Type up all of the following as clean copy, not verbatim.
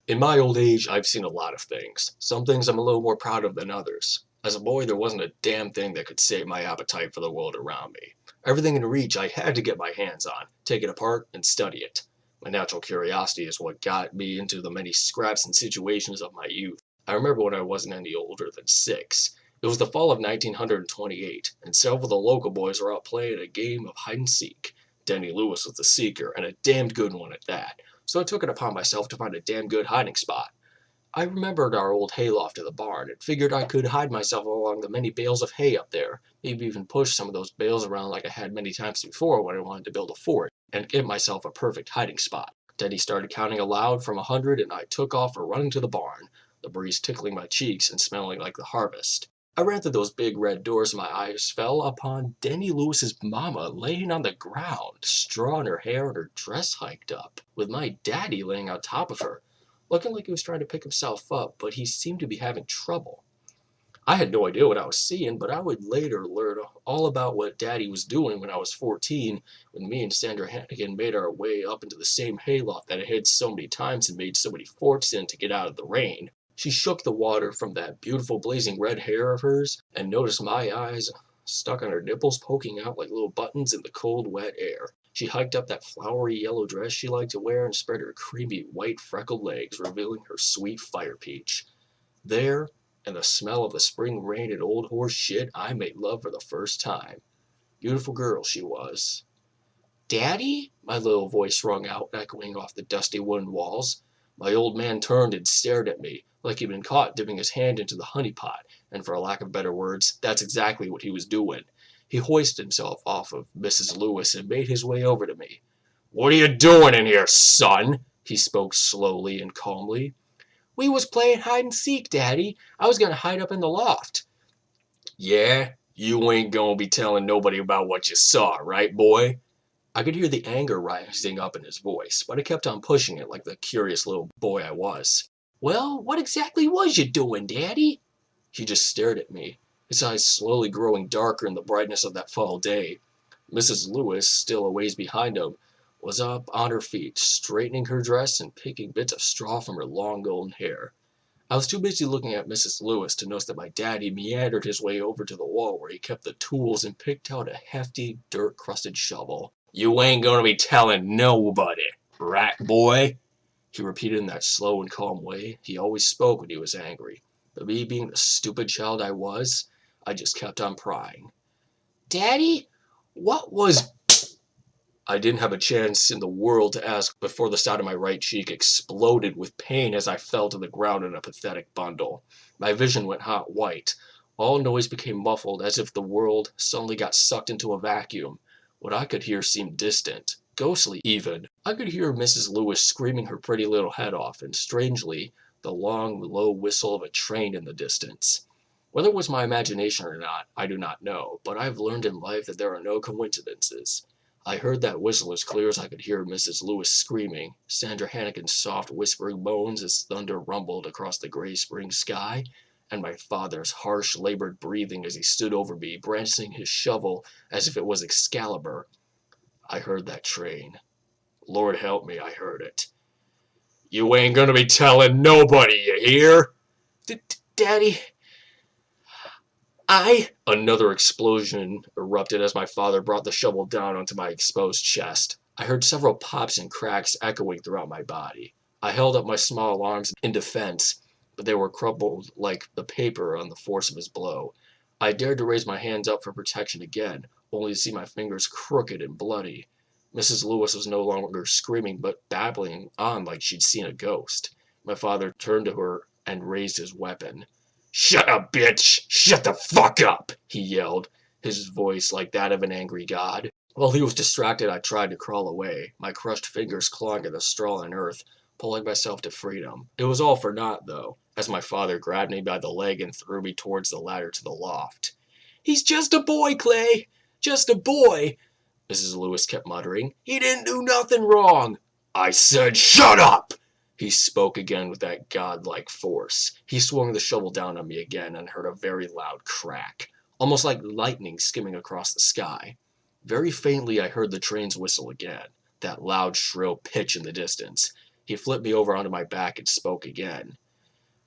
In my old age, I've seen a lot of things. Some things I'm a little more proud of than others. As a boy, there wasn't a damn thing that could save my appetite for the world around me. Everything in reach I had to get my hands on, take it apart, and study it. My natural curiosity is what got me into the many scraps and situations of my youth. I remember when I wasn't any older than 6. It was the fall of 1928, and several of the local boys were out playing a game of hide and seek. Denny Lewis was the seeker, and a damned good one at that, so I took it upon myself to find a damn good hiding spot. I remembered our old hayloft at the barn and figured I could hide myself along the many bales of hay up there, maybe even push some of those bales around like I had many times before when I wanted to build a fort, and give myself a perfect hiding spot. Teddy started counting aloud from 100 and I took off for running to the barn, the breeze tickling my cheeks and smelling like the harvest. I ran through those big red doors and my eyes fell upon Denny Lewis's mama laying on the ground, straw in her hair and her dress hiked up, with my daddy laying on top of her, looking like he was trying to pick himself up, but he seemed to be having trouble. I had no idea what I was seeing, but I would later learn all about what Daddy was doing when I was 14, when me and Sandra Hannigan made our way up into the same hayloft that I hid so many times and made so many forts in to get out of the rain. She shook the water from that beautiful blazing red hair of hers and noticed my eyes stuck on her nipples poking out like little buttons in the cold, wet air. She hiked up that flowery yellow dress she liked to wear and spread her creamy, white, freckled legs, revealing her sweet fire peach. There, in the smell of the spring rain and old horse shit, I made love for the first time. Beautiful girl she was. Daddy? My little voice rung out, echoing off the dusty wooden walls. My old man turned and stared at me, like he'd been caught dipping his hand into the honey pot, and for a lack of better words, that's exactly what he was doing. He hoisted himself off of Mrs. Lewis and made his way over to me. "What are you doing in here, son?" He spoke slowly and calmly. "We was playing hide and seek, Daddy. I was gonna hide up in the loft." "Yeah? You ain't gonna be telling nobody about what you saw, right, boy?" I could hear the anger rising up in his voice, but I kept on pushing it like the curious little boy I was. "Well, what exactly was you doing, Daddy?" He just stared at me, his eyes slowly growing darker in the brightness of that fall day. Mrs. Lewis, still a ways behind him, was up on her feet, straightening her dress and picking bits of straw from her long golden hair. I was too busy looking at Mrs. Lewis to notice that my daddy meandered his way over to the wall where he kept the tools and picked out a hefty, dirt-crusted shovel. "You ain't gonna be telling nobody, right, boy?" He repeated in that slow and calm way he always spoke when he was angry. But me being the stupid child I was, I just kept on prying. "Daddy, what was—" I didn't have a chance in the world to ask before the side of my right cheek exploded with pain as I fell to the ground in a pathetic bundle. My vision went hot white. All noise became muffled as if the world suddenly got sucked into a vacuum. What I could hear seemed distant, ghostly even. I could hear Mrs. Lewis screaming her pretty little head off, and strangely, the long, low whistle of a train in the distance. Whether it was my imagination or not, I do not know, but I've learned in life that there are no coincidences. I heard that whistle as clear as I could hear Mrs. Lewis screaming, Sandra Hannigan's soft whispering moans as thunder rumbled across the gray spring sky, and my father's harsh, labored breathing as he stood over me, brandishing his shovel as if it was Excalibur. I heard that train. Lord help me, I heard it. "You ain't gonna be telling nobody, you hear?" "Daddy, Another explosion erupted as my father brought the shovel down onto my exposed chest. I heard several pops and cracks echoing throughout my body. I held up my small arms in defense, but they were crumpled like the paper on the force of his blow. I dared to raise my hands up for protection again, only to see my fingers crooked and bloody. Mrs. Lewis was no longer screaming, but babbling on like she'd seen a ghost. My father turned to her and raised his weapon. "Shut up, bitch! Shut the fuck up!" he yelled, his voice like that of an angry god. While he was distracted, I tried to crawl away, my crushed fingers clawing at the straw and earth, pulling myself to freedom. It was all for naught, though, as my father grabbed me by the leg and threw me towards the ladder to the loft. "He's just a boy, Clay! Just a boy!" Mrs. Lewis kept muttering. "He didn't do nothing wrong." I said, "Shut up!" He spoke again with that godlike force. He swung the shovel down on me again and heard a very loud crack, almost like lightning skimming across the sky. Very faintly I heard the train's whistle again, that loud shrill pitch in the distance. He flipped me over onto my back and spoke again.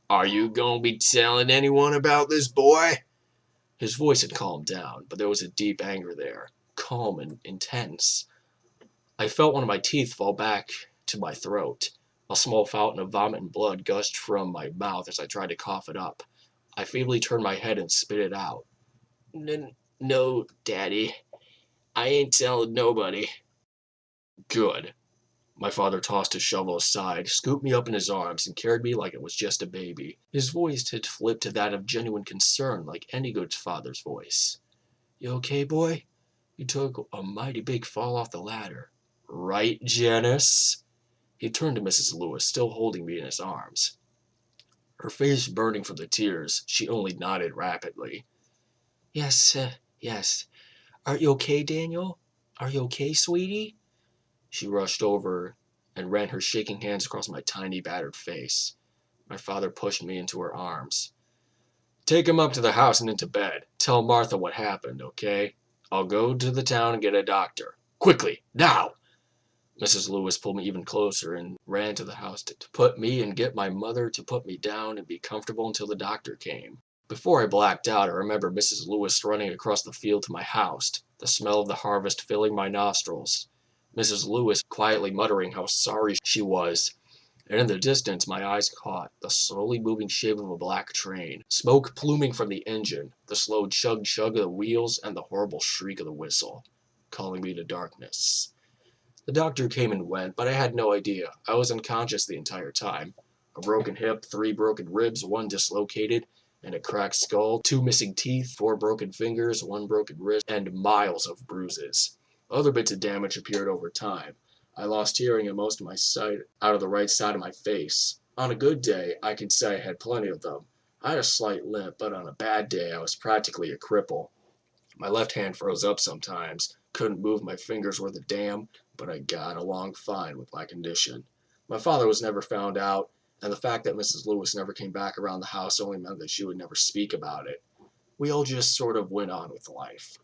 "Are you gonna be telling anyone about this boy?" His voice had calmed down, but there was a deep anger there, calm and intense. I felt one of my teeth fall back to my throat. A small fountain of vomit and blood gushed from my mouth as I tried to cough it up. I feebly turned my head and spit it out. No, Daddy. I ain't telling nobody." "Good." My father tossed his shovel aside, scooped me up in his arms, and carried me like it was just a baby. His voice had flipped to that of genuine concern, like any good father's voice. "You okay, boy? You took a mighty big fall off the ladder." "Right, Janice?" He turned to Mrs. Lewis, still holding me in his arms. Her face burning from the tears, she only nodded rapidly. Yes. Are you okay, Daniel? Are you okay, sweetie?" She rushed over and ran her shaking hands across my tiny, battered face. My father pushed me into her arms. "Take him up to the house and into bed. Tell Martha what happened, okay? I'll go to the town and get a doctor. Quickly, now!" Mrs. Lewis pulled me even closer and ran to the house to put me and get my mother to put me down and be comfortable until the doctor came. Before I blacked out, I remember Mrs. Lewis running across the field to my house, the smell of the harvest filling my nostrils. Mrs. Lewis quietly muttering how sorry she was, and in the distance my eyes caught the slowly moving shape of a black train, smoke pluming from the engine, the slow chug-chug of the wheels, and the horrible shriek of the whistle, calling me to darkness. The doctor came and went, but I had no idea. I was unconscious the entire time. A broken hip, 3 broken ribs, 1 dislocated, and a cracked skull, 2 missing teeth, 4 broken fingers, 1 broken wrist, and miles of bruises. Other bits of damage appeared over time. I lost hearing and most of my sight out of the right side of my face. On a good day, I could say I had plenty of them. I had a slight limp, but on a bad day, I was practically a cripple. My left hand froze up sometimes, couldn't move my fingers worth a damn, but I got along fine with my condition. My father was never found out, and the fact that Mrs. Lewis never came back around the house only meant that she would never speak about it. We all just sort of went on with life.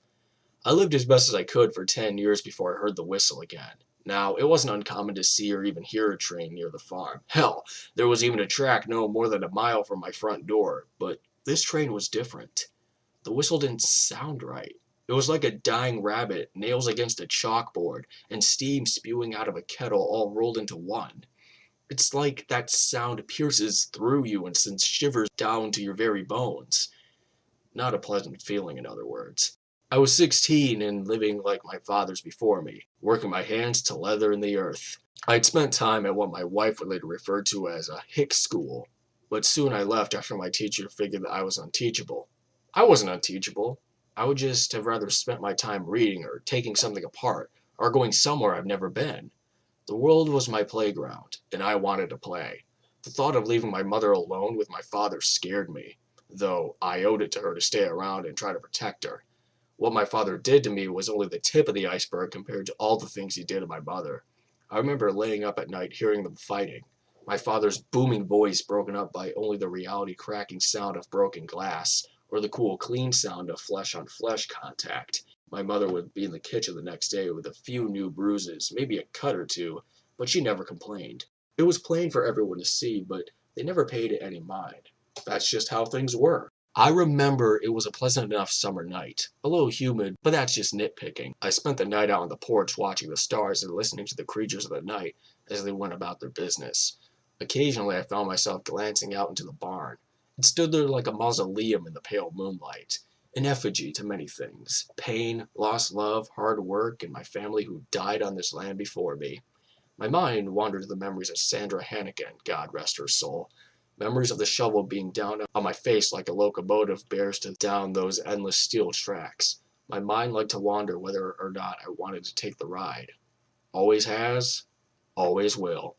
I lived as best as I could for 10 years before I heard the whistle again. Now, it wasn't uncommon to see or even hear a train near the farm. Hell, there was even a track no more than a mile from my front door, but this train was different. The whistle didn't sound right. It was like a dying rabbit, nails against a chalkboard, and steam spewing out of a kettle all rolled into one. It's like that sound pierces through you and sends shivers down to your very bones. Not a pleasant feeling, in other words. I was 16 and living like my fathers before me, working my hands to leather in the earth. I'd spent time at what my wife would later refer to as a hick school, but soon I left after my teacher figured that I was unteachable. I wasn't unteachable. I would just have rather spent my time reading or taking something apart or going somewhere I've never been. The world was my playground, and I wanted to play. The thought of leaving my mother alone with my father scared me, though I owed it to her to stay around and try to protect her. What my father did to me was only the tip of the iceberg compared to all the things he did to my mother. I remember laying up at night hearing them fighting, my father's booming voice broken up by only the reality cracking sound of broken glass, or the cool clean sound of flesh-on-flesh contact. My mother would be in the kitchen the next day with a few new bruises, maybe a cut or two, but she never complained. It was plain for everyone to see, but they never paid it any mind. That's just how things were. I remember it was a pleasant enough summer night. A little humid, but that's just nitpicking. I spent the night out on the porch watching the stars and listening to the creatures of the night as they went about their business. Occasionally I found myself glancing out into the barn. It stood there like a mausoleum in the pale moonlight, an effigy to many things: pain, lost love, hard work, and my family who died on this land before me. My mind wandered to the memories of Sandra Hannigan, God rest her soul. Memories of the shovel being down on my face like a locomotive bears down those endless steel tracks. My mind liked to wander whether or not I wanted to take the ride. Always has, always will.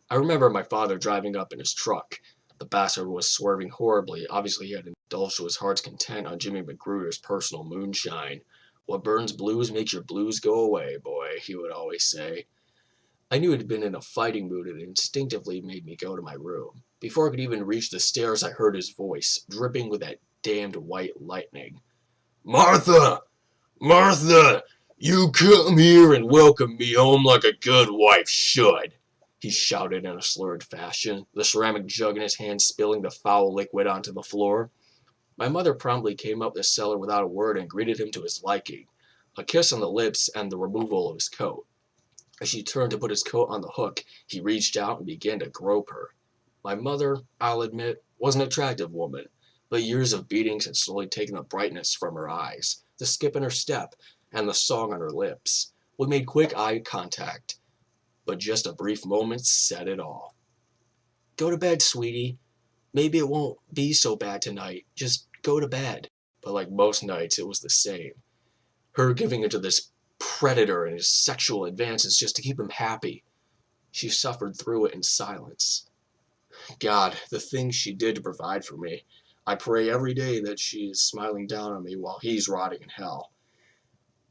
I remember my father driving up in his truck. The bastard was swerving horribly. Obviously he had indulged to his heart's content on Jimmy McGruder's personal moonshine. What burns blues makes your blues go away, boy, he would always say. I knew he'd been in a fighting mood and it instinctively made me go to my room. Before I could even reach the stairs, I heard his voice, dripping with that damned white lightning. "Martha! Martha! You come here and welcome me home like a good wife should." he shouted in a slurred fashion, the ceramic jug in his hand spilling the foul liquid onto the floor. My mother promptly came up the cellar without a word and greeted him to his liking, a kiss on the lips and the removal of his coat. As she turned to put his coat on the hook, he reached out and began to grope her. My mother, I'll admit, was an attractive woman, but years of beatings had slowly taken the brightness from her eyes, the skip in her step, and the song on her lips. We made quick eye contact, but just a brief moment said it all. "Go to bed, sweetie. Maybe it won't be so bad tonight. Just go to bed." But like most nights, it was the same. Her giving into this predator and his sexual advances just to keep him happy. She suffered through it in silence. God, the things she did to provide for me. I pray every day that she is smiling down on me while he's rotting in hell.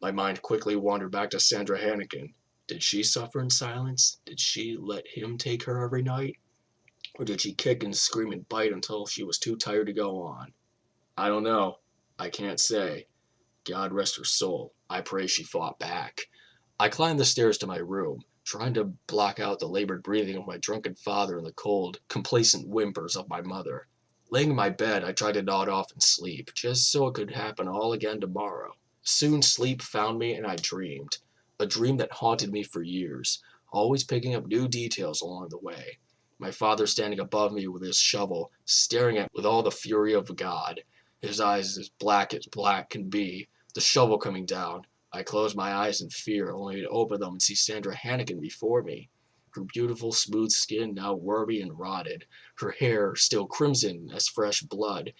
My mind quickly wandered back to Sandra Hannigan. Did she suffer in silence? Did she let him take her every night? Or did she kick and scream and bite until she was too tired to go on? I don't know. I can't say. God rest her soul. I pray she fought back. I climbed the stairs to my room, trying to block out the labored breathing of my drunken father and the cold, complacent whimpers of my mother. Laying in my bed, I tried to nod off and sleep, just so it could happen all again tomorrow. Soon sleep found me and I dreamed. A dream that haunted me for years, always picking up new details along the way. My father standing above me with his shovel, staring at me with all the fury of God. His eyes as black can be, the shovel coming down. I closed my eyes in fear, only to open them and see Sandra Hannigan before me. Her beautiful, smooth skin now wormy and rotted, her hair still crimson as fresh blood,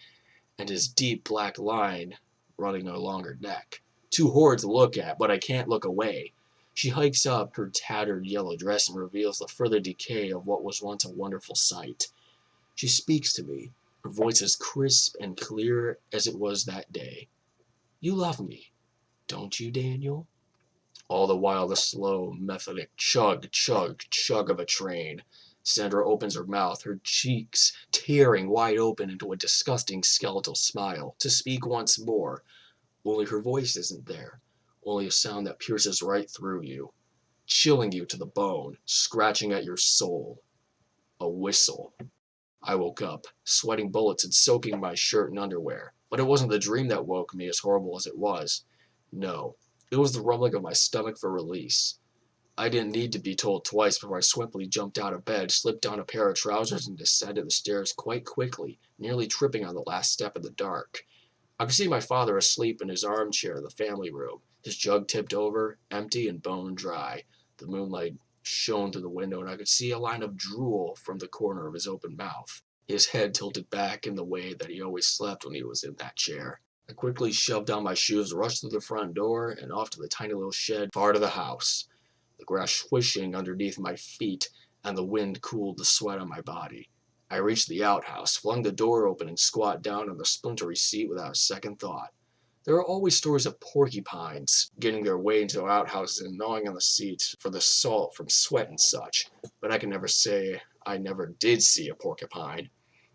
and his deep black line running along her neck. Too horrid to look at, but I can't look away. She hikes up her tattered yellow dress and reveals the further decay of what was once a wonderful sight. She speaks to me, her voice as crisp and clear as it was that day. "You love me, don't you, Daniel?" All the while the slow, methodic chug, chug, chug of a train. Sandra opens her mouth, her cheeks tearing wide open into a disgusting skeletal smile, to speak once more. Only her voice isn't there. Only a sound that pierces right through you, chilling you to the bone, scratching at your soul. A whistle. I woke up, sweating bullets and soaking my shirt and underwear. But it wasn't the dream that woke me, as horrible as it was. No, it was the rumbling of my stomach for release. I didn't need to be told twice before I swiftly jumped out of bed, slipped down a pair of trousers, and descended the stairs quite quickly, nearly tripping on the last step in the dark. I could see my father asleep in his armchair in the family room, his jug tipped over, empty and bone dry. The moonlight shone through the window, and I could see a line of drool from the corner of his open mouth, his head tilted back in the way that he always slept when he was in that chair. I quickly shoved down my shoes, rushed through the front door, and off to the tiny little shed far to the house, the grass swishing underneath my feet, and the wind cooled the sweat on my body. I reached the outhouse, flung the door open, and squat down on the splintery seat without a second thought. There are always stories of porcupines getting their way into outhouses and gnawing on the seats for the salt from sweat and such, but I can never say I never did see a porcupine.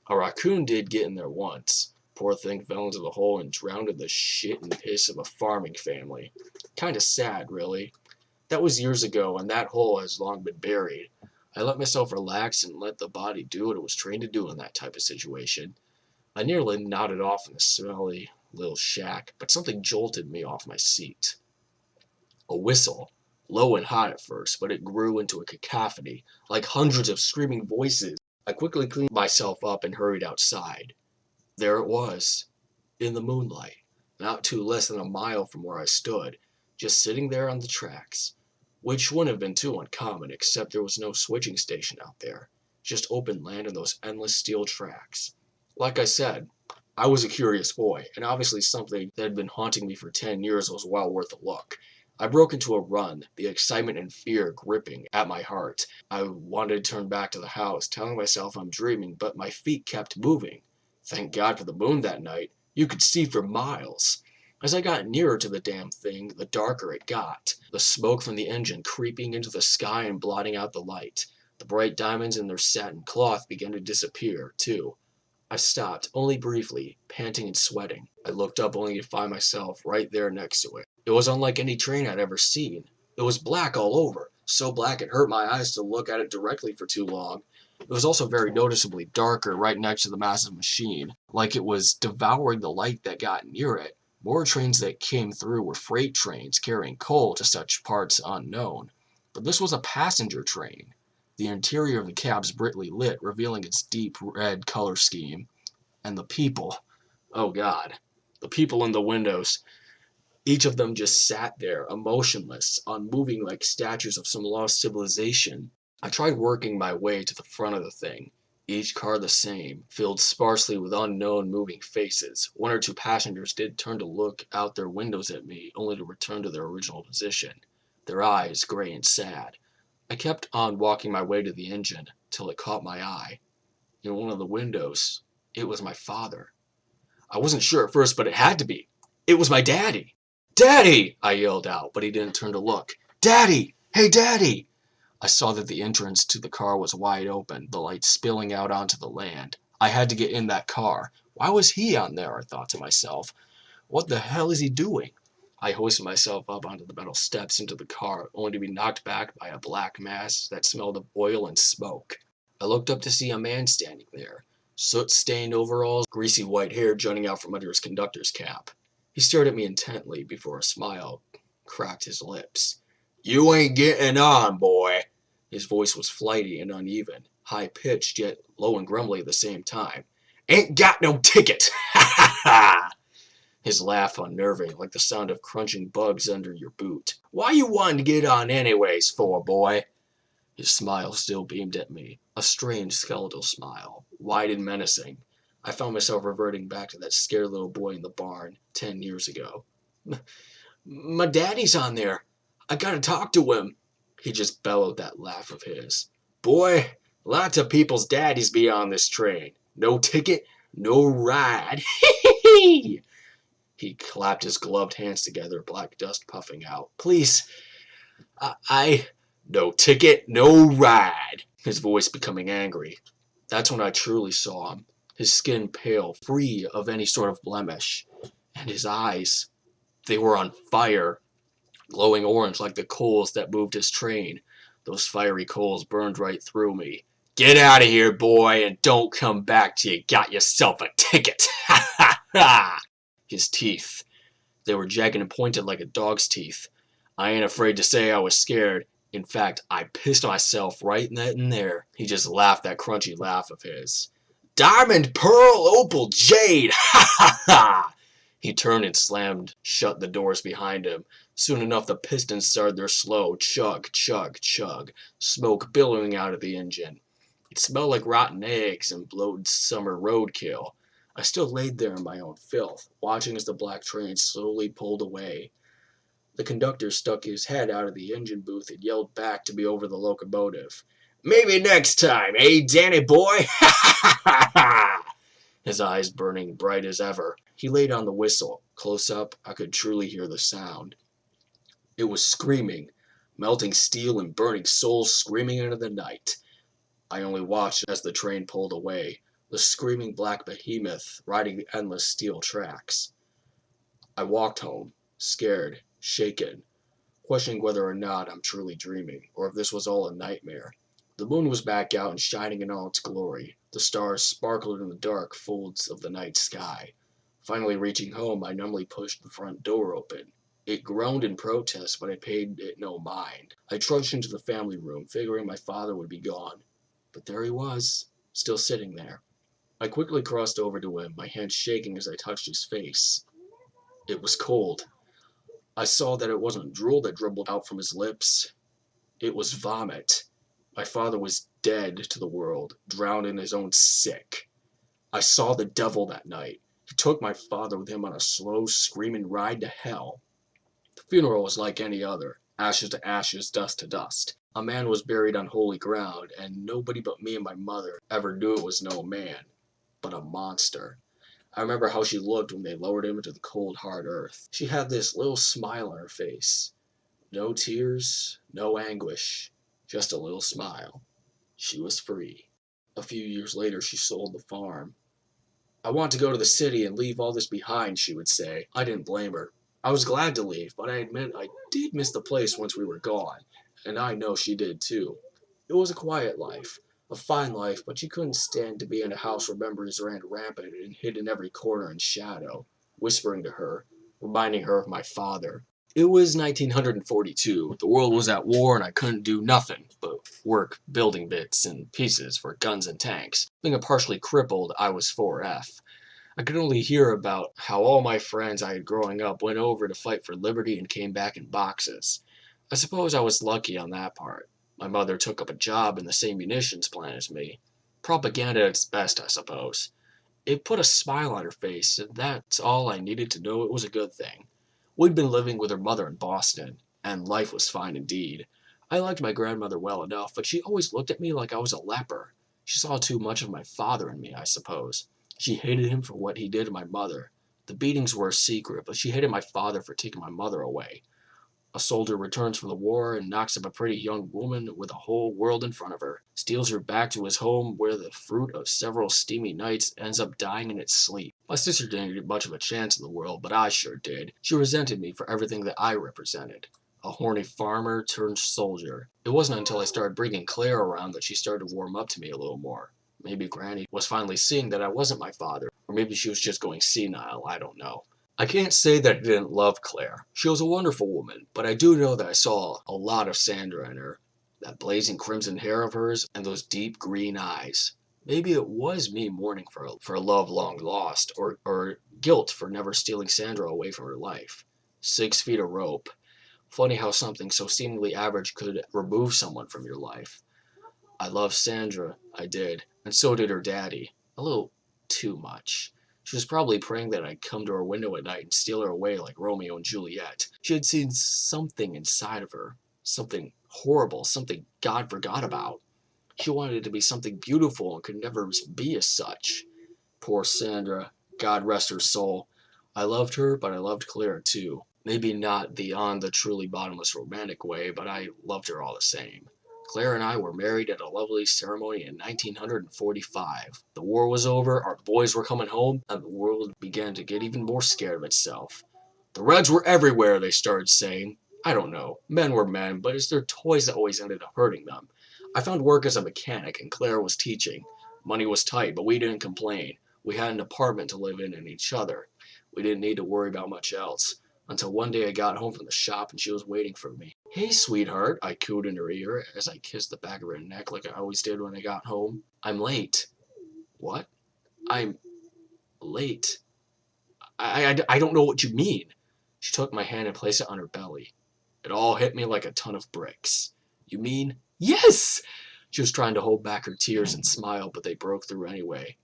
A raccoon did get in there once. Poor thing fell into the hole and drowned in the shit and piss of a farming family. Kinda sad, really. That was years ago, and that hole has long been buried. I let myself relax and let the body do what it was trained to do in that type of situation. I nearly nodded off in the smelly little shack, but something jolted me off my seat. A whistle. Low and hot at first, but it grew into a cacophony, like hundreds of screaming voices. I quickly cleaned myself up and hurried outside. There it was, in the moonlight, not too less than a mile from where I stood, just sitting there on the tracks, which wouldn't have been too uncommon, except there was no switching station out there, just open land and those endless steel tracks. Like I said, I was a curious boy, and obviously something that had been haunting me for 10 years was well worth a look. I broke into a run, the excitement and fear gripping at my heart. I wanted to turn back to the house, telling myself I'm dreaming, but my feet kept moving. Thank God for the moon that night. You could see for miles. As I got nearer to the damn thing, the darker it got, the smoke from the engine creeping into the sky and blotting out the light. The bright diamonds in their satin cloth began to disappear, too. I stopped, only briefly, panting and sweating. I looked up only to find myself right there next to it. It was unlike any train I'd ever seen. It was black all over, so black it hurt my eyes to look at it directly for too long. It was also very noticeably darker right next to the massive machine, like it was devouring the light that got near it. More trains that came through were freight trains carrying coal to such parts unknown. But this was a passenger train. The interior of the cab's brightly lit, revealing its deep red color scheme. And the people, oh God, the people in the windows. Each of them just sat there, emotionless, unmoving like statues of some lost civilization. I tried working my way to the front of the thing, each car the same, filled sparsely with unknown moving faces. One or two passengers did turn to look out their windows at me, only to return to their original position, their eyes gray and sad. I kept on walking my way to the engine, till it caught my eye. In one of the windows, it was my father. I wasn't sure at first, but it had to be. It was my daddy. "Daddy!" I yelled out, but he didn't turn to look. "Daddy! Hey, Daddy!" I saw that the entrance to the car was wide open, the light spilling out onto the land. I had to get in that car. Why was he on there, I thought to myself. What the hell is he doing? I hoisted myself up onto the metal steps into the car, only to be knocked back by a black mass that smelled of oil and smoke. I looked up to see a man standing there, soot-stained overalls, greasy white hair jutting out from under his conductor's cap. He stared at me intently before a smile cracked his lips. "You ain't getting on, boy." His voice was flighty and uneven, high-pitched yet low and grumbly at the same time. "Ain't got no ticket! Ha ha ha!" His laugh unnerving, like the sound of crunching bugs under your boot. "Why you wanting to get on anyways for, boy?" His smile still beamed at me, a strange skeletal smile, wide and menacing. I found myself reverting back to that scared little boy in the barn 10 years ago. "My daddy's on there. I gotta talk to him." He just bellowed that laugh of his. "Boy, lots of people's daddies be on this train. No ticket, no ride." He clapped his gloved hands together, black dust puffing out. "Please, I no ticket, no ride." His voice becoming angry. That's when I truly saw him. His skin pale, free of any sort of blemish. And his eyes, they were on fire, glowing orange like the coals that moved his train. Those fiery coals burned right through me. "Get out of here, boy, and don't come back till you got yourself a ticket." Ha ha ha! His teeth, they were jagged and pointed like a dog's teeth. I ain't afraid to say I was scared. In fact, I pissed myself right then and there. He just laughed that crunchy laugh of his. "Diamond, pearl, opal, jade! Ha ha ha!" He turned and slammed shut the doors behind him. Soon enough, the pistons started their slow chug, chug, chug, smoke billowing out of the engine. It smelled like rotten eggs and bloated summer roadkill. I still laid there in my own filth, watching as the black train slowly pulled away. The conductor stuck his head out of the engine booth and yelled back to me over the locomotive. "Maybe next time, eh, Danny boy? Ha ha ha ha!" His eyes burning bright as ever. He laid on the whistle. Close up, I could truly hear the sound. It was screaming, melting steel and burning souls screaming into the night. I only watched as the train pulled away, the screaming black behemoth riding the endless steel tracks. I walked home, scared, shaken, questioning whether or not I'm truly dreaming, or if this was all a nightmare. The moon was back out and shining in all its glory. The stars sparkled in the dark folds of the night sky. Finally reaching home, I numbly pushed the front door open. It groaned in protest, but I paid it no mind. I trudged into the family room, figuring my father would be gone. But there he was, still sitting there. I quickly crossed over to him, my hand shaking as I touched his face. It was cold. I saw that it wasn't drool that dribbled out from his lips. It was vomit. My father was dead to the world, drowned in his own sick. I saw the devil that night. He took my father with him on a slow, screaming ride to hell. The funeral was like any other, ashes to ashes, dust to dust. A man was buried on holy ground, and nobody but me and my mother ever knew it was no man, but a monster. I remember how she looked when they lowered him into the cold, hard earth. She had this little smile on her face. No tears, no anguish, just a little smile. She was free. A few years later, she sold the farm. "I want to go to the city and leave all this behind," she would say. I didn't blame her. I was glad to leave, but I admit I did miss the place once we were gone. and I know she did too. It was a quiet life, a fine life, but she couldn't stand to be in a house where memories ran rampant and hid in every corner in shadow, whispering to her, reminding her of my father. It was 1942. The world was at war and I couldn't do nothing but work building bits and pieces for guns and tanks. Being a partially crippled, I was 4F. I could only hear about how all my friends I had growing up went over to fight for liberty and came back in boxes. I suppose I was lucky on that part. My mother took up a job in the same munitions plant as me. Propaganda at its best, I suppose. It put a smile on her face, and that's all I needed to know it was a good thing. We'd been living with her mother in Boston, and life was fine indeed. I liked my grandmother well enough, but she always looked at me like I was a leper. She saw too much of my father in me, I suppose. She hated him for what he did to my mother. The beatings were a secret, but she hated my father for taking my mother away. A soldier returns from the war and knocks up a pretty young woman with a whole world in front of her, steals her back to his home where the fruit of several steamy nights ends up dying in its sleep. My sister didn't get much of a chance in the world, but I sure did. She resented me for everything that I represented. A horny farmer turned soldier. It wasn't until I started bringing Claire around that she started to warm up to me a little more. Maybe Granny was finally seeing that I wasn't my father, or maybe she was just going senile, I don't know. I can't say that I didn't love Claire. She was a wonderful woman, but I do know that I saw a lot of Sandra in her. That blazing crimson hair of hers and those deep green eyes. Maybe it was me mourning for a love long lost, or guilt for never stealing Sandra away from her life. 6 feet of rope. Funny how something so seemingly average could remove someone from your life. I loved Sandra, I did, and so did her daddy. A little too much. She was probably praying that I'd come to her window at night and steal her away like Romeo and Juliet. She had seen something inside of her. Something horrible, something God forgot about. She wanted it to be something beautiful and could never be as such. Poor Sandra. God rest her soul. I loved her, but I loved Clara too. Maybe not on the truly bottomless romantic way, but I loved her all the same. Claire and I were married at a lovely ceremony in 1945. The war was over, our boys were coming home, and the world began to get even more scared of itself. The Reds were everywhere, they started saying. I don't know. Men were men, but it's their toys that always ended up hurting them. I found work as a mechanic, and Claire was teaching. Money was tight, but we didn't complain. We had an apartment to live in and each other. We didn't need to worry about much else. Until one day I got home from the shop and she was waiting for me. Hey, sweetheart, I cooed in her ear as I kissed the back of her neck like I always did when I got home. I'm late. What? I'm late. I don't know what you mean. She took my hand and placed it on her belly. It all hit me like a ton of bricks. You mean? Yes! She was trying to hold back her tears and smile, but they broke through anyway.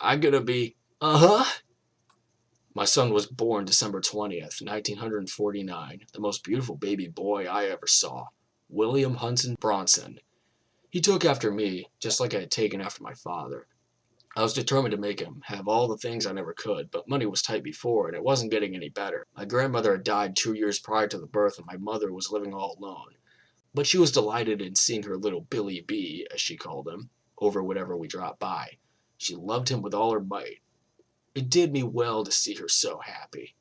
I'm gonna be. Uh-huh. My son was born December 20th, 1949, the most beautiful baby boy I ever saw. William Hudson Bronson. He took after me, just like I had taken after my father. I was determined to make him have all the things I never could, but money was tight before, and it wasn't getting any better. My grandmother had died 2 years prior to the birth, and my mother was living all alone. But she was delighted in seeing her little Billy B, as she called him, over whenever we dropped by. She loved him with all her might. It did me well to see her so happy.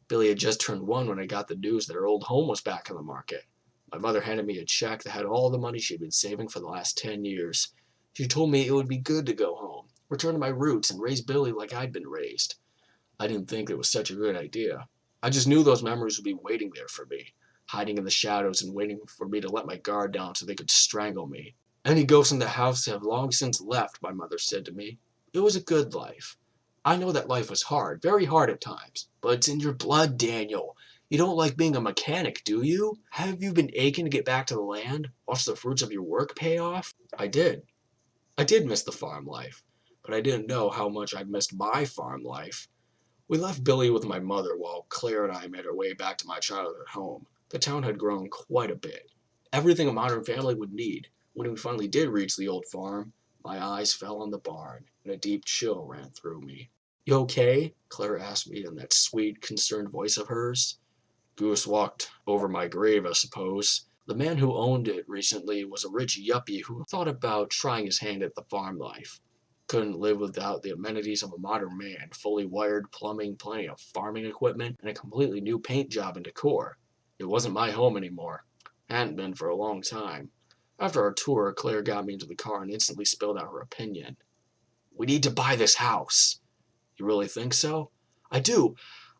Billy had just turned 1 when I got the news that her old home was back on the market. My mother handed me a check that had all the money she'd been saving for the last 10 years. She told me it would be good to go home, return to my roots, and raise Billy like I'd been raised. I didn't think it was such a good idea. I just knew those memories would be waiting there for me, hiding in the shadows and waiting for me to let my guard down so they could strangle me. Any ghosts in the house have long since left, my mother said to me. It was a good life. I know that life was hard, very hard at times, but it's in your blood, Daniel. You don't like being a mechanic, do you? Have you been aching to get back to the land? Watch the fruits of your work pay off? I did. I did miss the farm life, but I didn't know how much I missed my farm life. We left Billy with my mother while Claire and I made our way back to my childhood home. The town had grown quite a bit. Everything a modern family would need. When we finally did reach the old farm, my eyes fell on the barn, and a deep chill ran through me. You okay? Claire asked me in that sweet, concerned voice of hers. Goose walked over my grave, I suppose. The man who owned it recently was a rich yuppie who thought about trying his hand at the farm life. Couldn't live without the amenities of a modern man, fully wired plumbing, plenty of farming equipment, and a completely new paint job and decor. It wasn't my home anymore. Hadn't been for a long time. After our tour, Claire got me into the car and instantly spilled out her opinion. We need to buy this house. You really think so? I do.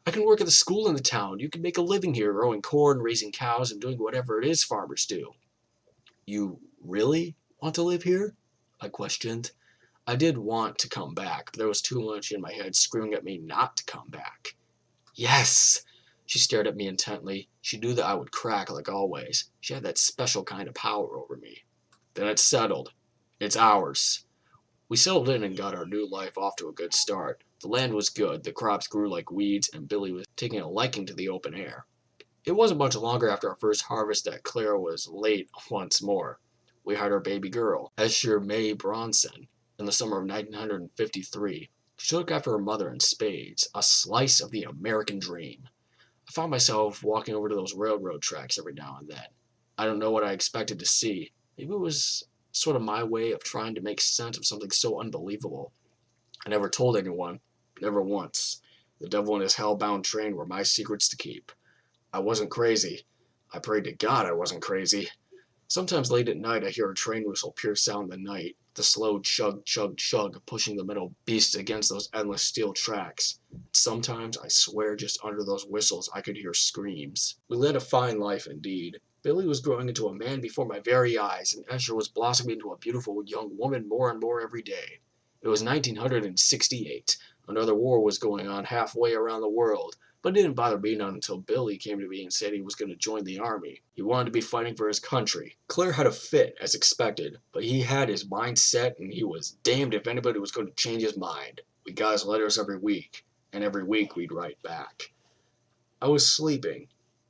I can work at the school in the town. You can make a living here, growing corn, raising cows, and doing whatever it is farmers do. You really want to live here? I questioned. I did want to come back, but there was too much in my head screaming at me not to come back. Yes! She stared at me intently. She knew that I would crack like always. She had that special kind of power over me. Then it's settled. It's ours. We settled in and got our new life off to a good start. The land was good, the crops grew like weeds, and Billy was taking a liking to the open air. It wasn't much longer after our first harvest that Clara was late once more. We had our baby girl, Esher May Bronson, in the summer of 1953. She took after her mother in spades, a slice of the American dream. I found myself walking over to those railroad tracks every now and then. I don't know what I expected to see. Maybe it was sort of my way of trying to make sense of something so unbelievable. I never told anyone, never once. The devil and his hell-bound train were my secrets to keep. I wasn't crazy. I prayed to God I wasn't crazy. Sometimes late at night I hear a train whistle pierce out in the night, the slow chug, chug, chug pushing the metal beasts against those endless steel tracks. Sometimes, I swear, just under those whistles I could hear screams. We led a fine life indeed. Billy was growing into a man before my very eyes, and Esher was blossoming into a beautiful young woman more and more every day. It was 1968. Another war was going on halfway around the world, but it didn't bother me none until Billy came to me and said he was going to join the army. He wanted to be fighting for his country. Claire had a fit, as expected, but he had his mind set and he was damned if anybody was going to change his mind. We got his letters every week, and every week we'd write back. I was sleeping.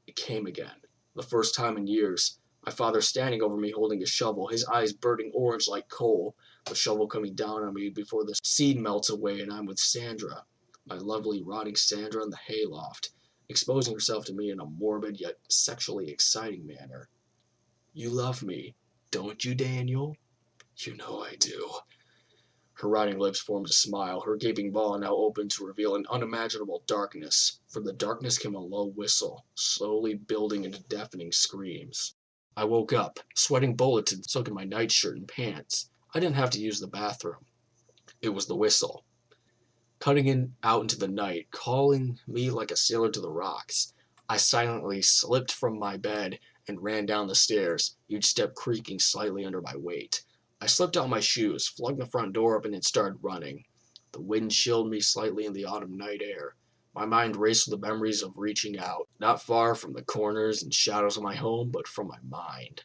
It came again. The first time in years. My father standing over me holding a shovel, his eyes burning orange like coal, the shovel coming down on me before the seed melts away and I'm with Sandra. My lovely, rotting Sandra in the hayloft, exposing herself to me in a morbid yet sexually exciting manner. You love me, don't you, Daniel? You know I do. Her rotting lips formed a smile, her gaping maw now open to reveal an unimaginable darkness. From the darkness came a low whistle, slowly building into deafening screams. I woke up, sweating bullets and soaking my nightshirt and pants. I didn't have to use the bathroom. It was the whistle. Cutting out into the night, calling me like a sailor to the rocks. I silently slipped from my bed and ran down the stairs, each step creaking slightly under my weight. I slipped out my shoes, flung the front door open, and started running. The wind chilled me slightly in the autumn night air. My mind raced with the memories of reaching out, not far from the corners and shadows of my home, but from my mind.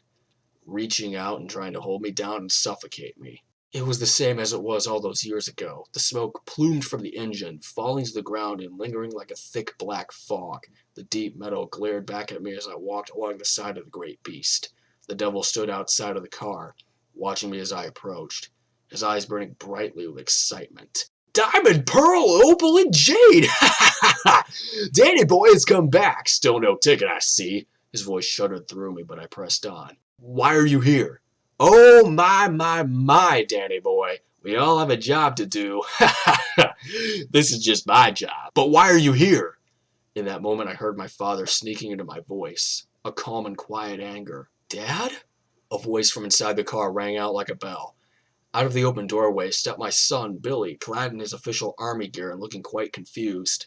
Reaching out and trying to hold me down and suffocate me. It was the same as it was all those years ago. The smoke plumed from the engine, falling to the ground and lingering like a thick black fog. The deep metal glared back at me as I walked along the side of the great beast. The devil stood outside of the car, watching me as I approached, his eyes burning brightly with excitement. Diamond, pearl, opal, and jade! Ha ha ha! Danny boy has come back. Still no ticket, I see. His voice shuddered through me, but I pressed on. Why are you here? Oh, my, Danny boy. We all have a job to do. This is just my job. But why are you here? In that moment, I heard my father sneaking into my voice, a calm and quiet anger. Dad? A voice from inside the car rang out like a bell. Out of the open doorway stepped my son, Billy, clad in his official army gear and looking quite confused.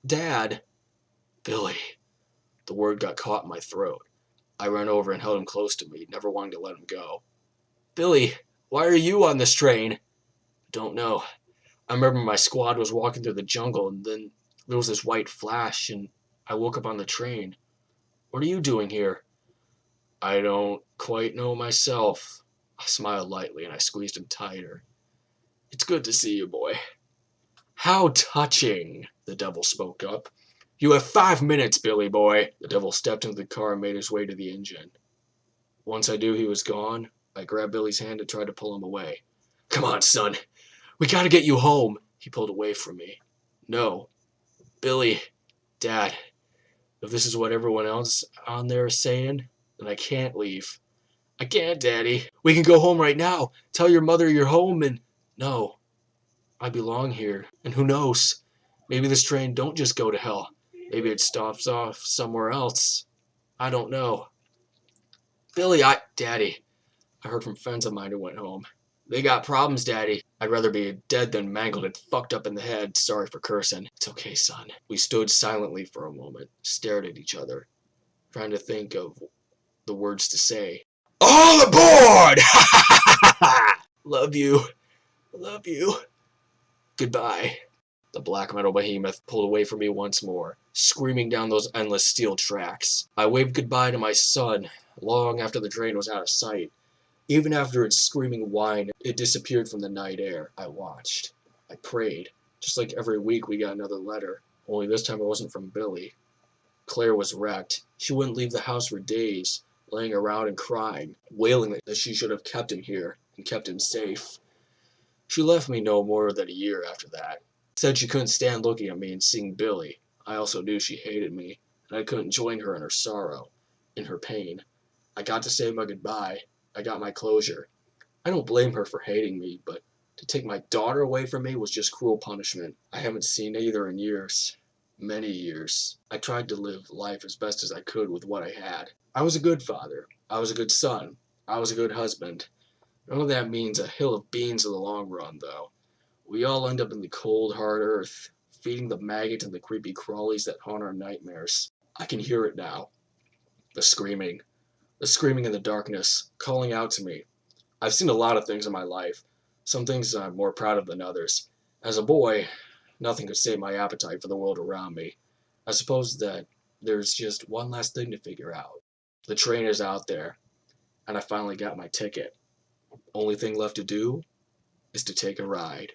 Dad. Billy. The word got caught in my throat. I ran over and held him close to me, never wanting to let him go. Billy, why are you on this train? Don't know. I remember my squad was walking through the jungle, and then there was this white flash, and I woke up on the train. What are you doing here? I don't quite know myself. I smiled lightly, and I squeezed him tighter. It's good to see you, boy. How touching, the devil spoke up. You have 5 minutes, Billy boy. The devil stepped into the car and made his way to the engine. Once I knew he was gone, I grabbed Billy's hand and tried to pull him away. Come on, son. We gotta get you home. He pulled away from me. No. Billy. Dad. If this is what everyone else on there is saying, then I can't leave. I can't, Daddy. We can go home right now. Tell your mother you're home and... No. I belong here. And who knows? Maybe this train don't just go to hell. Maybe it stops off somewhere else. I don't know. Billy, Daddy, I heard from friends of mine who went home. They got problems, Daddy. I'd rather be dead than mangled and fucked up in the head. Sorry for cursing. It's okay, son. We stood silently for a moment, stared at each other, trying to think of the words to say. All aboard! Love you. Love you. Goodbye. The black metal behemoth pulled away from me once more, screaming down those endless steel tracks. I waved goodbye to my son long after the train was out of sight. Even after its screaming whine, it disappeared from the night air. I watched. I prayed. Just like every week we got another letter, only this time it wasn't from Billy. Claire was wrecked. She wouldn't leave the house for days, laying around and crying, wailing that she should have kept him here and kept him safe. She left me no more than a year after that. Said she couldn't stand looking at me and seeing Billy. I also knew she hated me, and I couldn't join her in her sorrow, in her pain. I got to say my goodbye. I got my closure. I don't blame her for hating me, but to take my daughter away from me was just cruel punishment. I haven't seen either in years. Many years. I tried to live life as best as I could with what I had. I was a good father. I was a good son. I was a good husband. None of that means a hill of beans in the long run, though. We all end up in the cold, hard earth, feeding the maggots and the creepy crawlies that haunt our nightmares. I can hear it now. The screaming. The screaming in the darkness, calling out to me. I've seen a lot of things in my life. Some things I'm more proud of than others. As a boy, nothing could save my appetite for the world around me. I suppose that there's just one last thing to figure out. The train is out there, and I finally got my ticket. Only thing left to do is to take a ride.